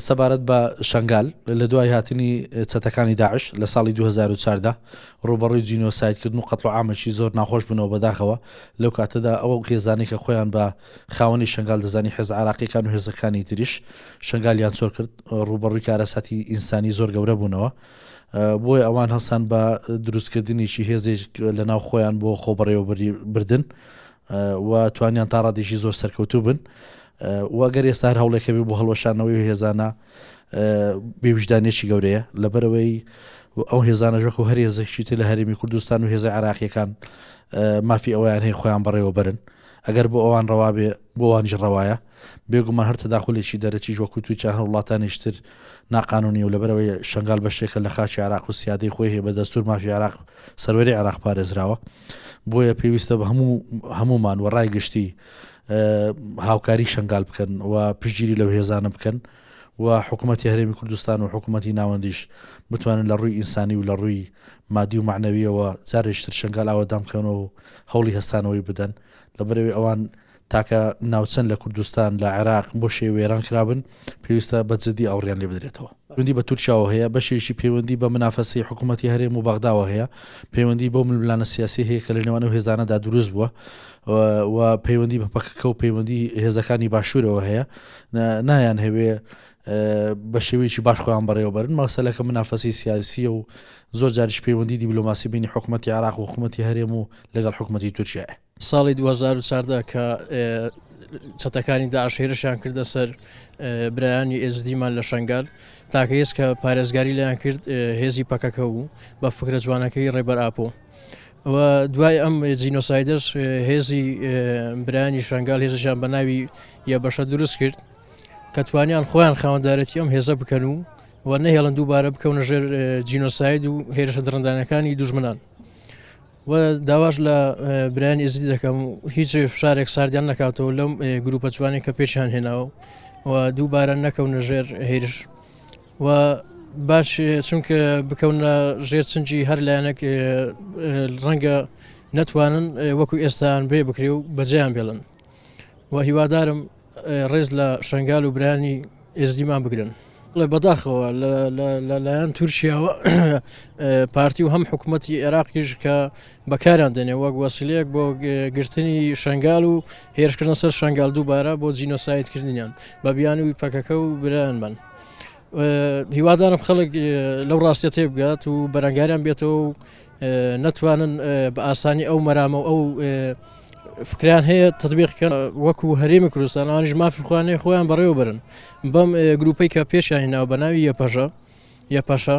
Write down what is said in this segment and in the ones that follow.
سەبارەت بە شنگال لە دوای هاتنی چەتەکانی داعش لە ساڵی 2014 ڕوبەڕووی جینۆسایدکردن و قەتڵ و عامەکی زۆر ناخۆش بوونەوە بەداخەوە لەو کاتەدا ئەوە خێزانەی کە خۆیان بە خاوەنی شنگال دەزانی حێز عراقیەکان و هێزەکانی تریش شنگالیان چۆر کرد ڕوبەڕووی کارەساتی ئینسانی زۆر گەورە بوونەوە بۆی ئەوان هەستان بە دروستکردنیشی هێزێک لە ناو خۆیان بۆ خۆبەڕێوە بردن و توانیان تا ڕادێکی زۆر سەرکەوتوو بن وەگەر ئێستا هەر هەوڵێکەبی بۆ هەڵۆشانەوەی هێزانە بێوجدانێکی گەورەیە لەبەرەوەی ئەو هێزانە ژۆک و هەر هێزێکی تر لە هەرێمی کوردستان و هێزە عراقیەکان مافی ئەویان هەیە خۆیان بەڕێوە بەرن ئەگەر بۆ ئەوان ڕەوا بێ بۆ ئەوانیش ڕەوایە بێگومان هەر تەداخولێکی دەرەکی ژوەکو توی چەند وڵاتانیشتر ناقانونی و لەبەرەوەی شنگال بەشێکە لە خاچی عراق و سیادەی خۆی هەیە بە دەستور مافی عراق سەروەری عراق پارێزراوە بۆیە پێویستە بە هەمومان وەڕای گشتی هاوکاری شنگال بکەن و پشتگیری لەو هێزانە بکەن و حکوومەتی هەرێمی کوردستان و حکوومەتی ناوەندیش بتوانن لە ڕووی ئینسانی و لە ڕووی مادی و معنەویەوە جارێکتر شنگال ئاوەدام بکەنەوە و هەوڵی هەستانەوەی بدەن لەبەرەوەی ئەوان تاکە ناوچەند لە کوردستان لە عێراق بۆ شێ وێران کرابن پێویستە بەجددی ئەوڕیان لێ بدرێتەوە پەیوەندی بە تورکیاوە هەیە بەشێکی پەیوەندی بە منافەسەی حکوومەتی هەرێم و بەغداوە هەیە پەیوەندی بۆ ململانە سیاسی هەیە کە لە نێوانە و هێزانەدا دروست بووە و پەیوەندی بە پەکەکە و پەیوەندی هێزەکانی باشوورەوە هەیە نایان هەوێ بە شێوەیەکی باش خۆیان بەڕێوە بەرن مەسەلەکە منافەسی سیاسیە و زۆر جاریش پەیوەندی دیبلۆماسی بینی حکوومەتی عراق و حکوومەتی هەرێم و لەگەڵ حکوومەتی تورکیایە ساڵی 2014 کە چەتەکانی داعش هێرشیان کردە سەر برایانی ئێزدیمان لە شنگال تاکە هێز کە پارێزگاری لەیان کرد هێزی پەکەکە و بە فکرە جوانەکەی ڕێبەر ئاپۆ و دوای ئەم جینۆسایدەش هێزی برایانی شنگال هێزشان بە ناوی یە بەشە دروست کرد کە توانیان خۆیان خاوەندارەتی ئەم هێزە بکەن و نەهێڵن دووبارە بکەونە ژێر جینۆساید و هێرشە درەندانەکانی دوژمنان و داواش لە برایانی ئێزدی دەکەم هیچ فشارێک ساردیان نکاتەوە لەم گروپە جوانی کە پێچیان هێناوە و دووبارە نەکەونە ژێر هێرش و باش چونکە بکەونە ژێر چنجی هەر لایەنێک ڕەنگە نەتوانن وەکو ئێستان بێ بکرێ و بەجێیان بێڵن و هیوادارم ڕێز لە شنگال و برانی ئێزدیمان بگرن بەداخەوە لەلایەن تورکیاوە پارتی و هەم حکوومەتی عێراقیش کە بەکاریان دێنێ وەک وەسیلەیەک بۆ گرتنی شنگال و هێرشکردن سەر شنگال دووبارە بۆ جینۆسایدکردنیان بە بیانوی پەکەکە و برایان بن هیوادارم خەڵک لەو ڕاستیە تێ بگات و بەرەنگاریان بێتەوە و نەتوانن بە ئاسانی ئەو مەرامە و ئەو فکریان هەیە تطبیقکەن وەکو هەرێمی کوردستان ئەوانیش مافی بخوانێ خۆیان بەڕێوە برن بەم گروپەی کە پێشیان هێناوە بە ناوی یەپەشە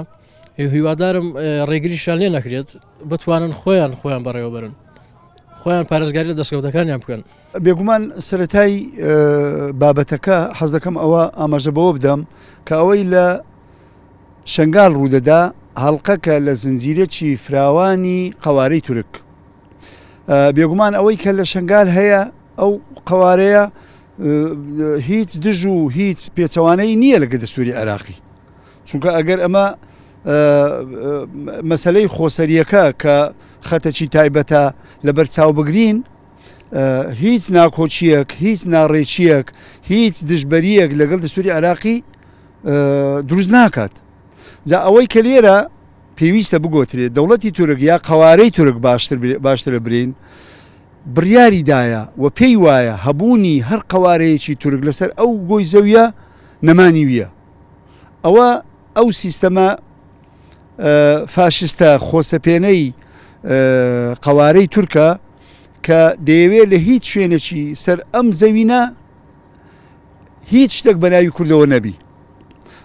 هیوادارم ڕێگریشان لێ نەکرێت بتوانن خۆیان بەڕێوە برن خۆیان پارێزگاری لە دەستکەوتەکانیان بکەن بێگومان سەرەتای بابەتەکە حەز دەکەم ئەوە ئاماژە بەوە بدەم کە ئەوەی لە شنگال ڕوودەدا هەڵقەکە لە زنجیرێکی فراوانی قەوارەی تورک بێگومان ئەوەی کە لە شنگال هەیە ئەو قەوارەیە هیچ دژ و هیچ پێچەوانەی نییە لەگە دەستوری عێراقی چونکە ئەگەر ئەمە مەسەلەی خۆسەریەکە کە خەتەکی تایبەتە لەبەر چاو بگرین هیچ ناکۆچیەک هیچ ناڕێچیەک هیچ دژبەریەک لەگەڵ دەستوری عێراقی دروست ناکات جا ئەوەی کە لێرە پێویستە بگۆترێت دەوڵەتی تورک یا قەوارەی تورک باشترە برین بڕیاریدایە و پێی وایە هەبوونی هەر قەوارەیەکی تورک لەسەر ئەو گۆی زەویە نەمانی ویە ئەو سیستەمە فاشستە خۆسەپێنەی قەوارەی تورکە کە دەیەوێت لە هیچ شوێنێکی سەر ئەم زەوینە هیچ شتێک بەناوی کوردەوە نەبی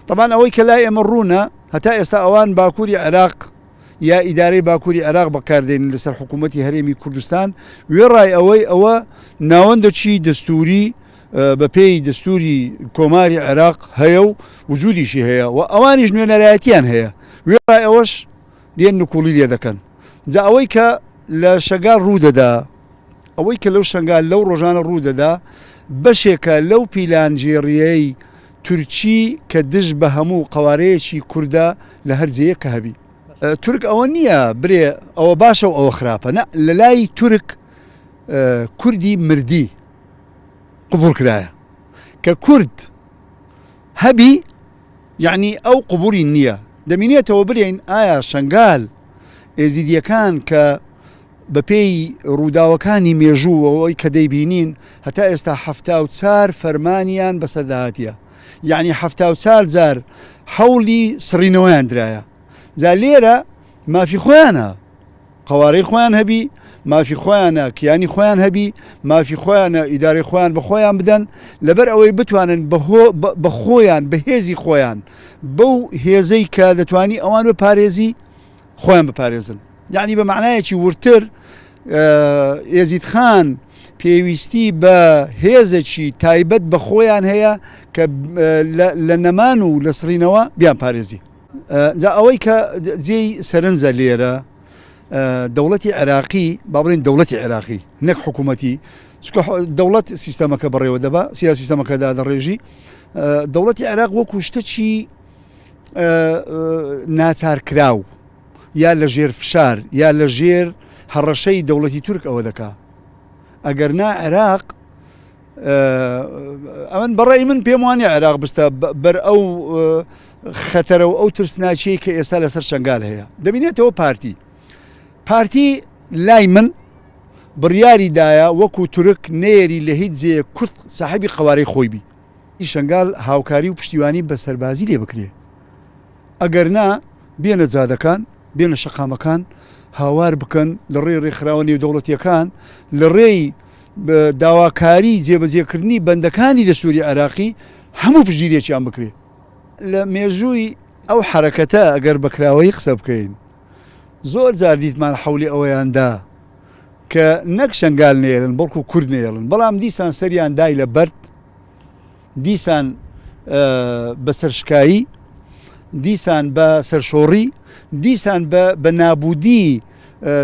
طبعاً ئەوەی کە لای ئێمە ڕوونە هەتا ئێستا ئەوان باکووری عێراق یا ئیدارەی باکووری عێراق بەکاردێنن لەسەر حکوومەتی هەرێمی کوردستان وێڕای ئەوە ناوەندەکی دەستوری بە پێی دەستوری کۆماری عێراق هەیە و وجودیشی هەیە و ئەوانیش نوێنەرایەتیان هەیە وێڕای ئەوەش دێن نکوڵی لێ دەکەن جا ئەوەی کە لە شنگال ڕوودەدا ئەوەی کە لەو شنگال لەو ڕۆژانە ڕوودەدا بەشێکە لەو پیلانجێڕیەی تورکی کە دژ بە هەموو قەوارەیەکی کووردە لە هەر جێیە کە هەبی تورک ئەوە نییە برێ ئەوە باشە و ئەوە خراپە نە لە لای تورک کوردی مردی قبول کرایە کە کورد هەبی یعنی ئەو قبوری نییە دەمینێتەوە برێن ئایا شنگال ئێزیدیەکان کە بە پێی ڕووداوەکانی مێژووەوەی کە دەیبینین هەتا ئێستا 74 فەرمانیان بەسەرداهاتیە یعنی 74 جار هەوڵی سڕینەوەیان درایە جا لێرە مافی خۆیانە قوارەی خۆیان هەبی مافی خۆیانە کیانی خۆیان هەبی مافی خۆیانە ئیدارەی خۆیان بە خۆیان بدەن لەبەر ئەوەی بتوانن بە خۆیان بە هێزی خۆیان بەو هێزەی کە دەتوانی ئەوان بپارێزی خۆیان بپارێزن یعنی بە معنایەکی ورتر ئێزید خان پێویستی بە هێزێکی تایبەت بە خۆیان هەیە کە لە نەمان و لە سڕینەوە بیان پارێزی جا ئەوەی کە جێی سەرنجە لێرە دەوڵەتی عێراقی با بڵێن دەوڵەتی عێراقی نەک حکوومەتی دەوڵەت سیستەمەکە بەڕێوە دەبا سیاسی سیستەمەکەدا دەڕێژی دەوڵەتی عێراق وەکو شتێکی ناچارکراو یا لە ژێر فشار یا لە ژێر هەڕەشەی دەوڵەتی تورک ئەوە دەکا ئەگەر نا عێراق ئەمن بەڕێی من پێم وانە عێراق بستە بەر ئەو خەتەرە و ئەو ترسناچەی کە ئێستا لەسەر شنگال هەیە دەبینێتەوە پارتی لای من بڕیاریدایە وەکو تورک نێری لە هیچ جێ کورد ساحبی قوارەی خۆی بی شنگال هاوکاری و پشتیوانی بە سەربازی لێ بکرێ ئەگەر نا بێنە جادەکان بێنە شەقامەکان هاوار بکەن لە ڕێی ڕێکخراوە نێودەوڵەتیەکان لە ڕێی داواکاری جێبەجێکردنی بەندەکانی دەستوری عێراقی هەموو پشگیرێکیان بکرێ لە مێژووی ئەو حرەکەتە ئەگەر بەکراوەی قسە بکەین زۆر جار دیتمان حولی ئەوەیاندا کە نەک شنگال نێڵن بەڵکو کورد نێڵن بەڵام دیسان سەریان دای لە بەرد دیسان بە سەرشکایی دیسان بە سەرشۆڕی دیسان بە نابودی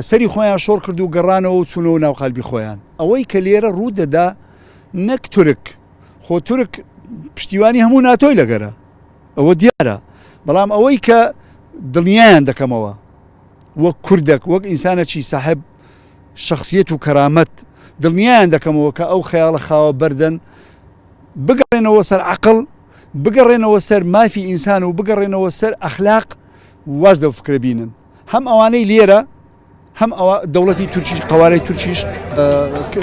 سەری خۆیان شۆڕ کرد و گەڕانەوە و چوونەوە ناو قەلبی خۆیان ئەوەی کە لێرە ڕوو دەدا نەک تورک خۆ تورک پشتیوانی هەموو ناتۆی لەگەرە ئەوە دیارە بەڵام ئەوەی کە دڵنیایان دەکەمەوە وەک کوردێک وەک ئینسانێکی ساحب شخصیت و کەرامەت دڵنیایان دەکەمەوە کە ئەو خەیاڵە خاوە بەردەن بگەڕێنەوە سەر عەقڵ بگەڕێنەوە سەر مافی ئینسان و بگەڕێنەوە سەر ئەخلاق واز لەو فکرە بینن هەم ئەوانەی لێرە هەم ئەوە دەوڵەتی تورکیش قوارەی تورکیش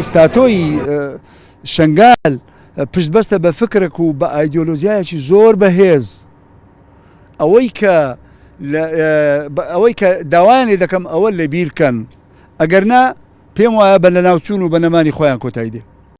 ئستاتۆی شنگال پشت بەستە بە فکرێک و بە ئایدۆلۆژیایەکی زۆر بەهێز ئەوەی کە داوایان لێ دەکەم ئەوە لە بیرکەن ئەگەر نا پێم وایە بە لە ناوچوون و بە نەمانی خۆیان کۆتایی دێ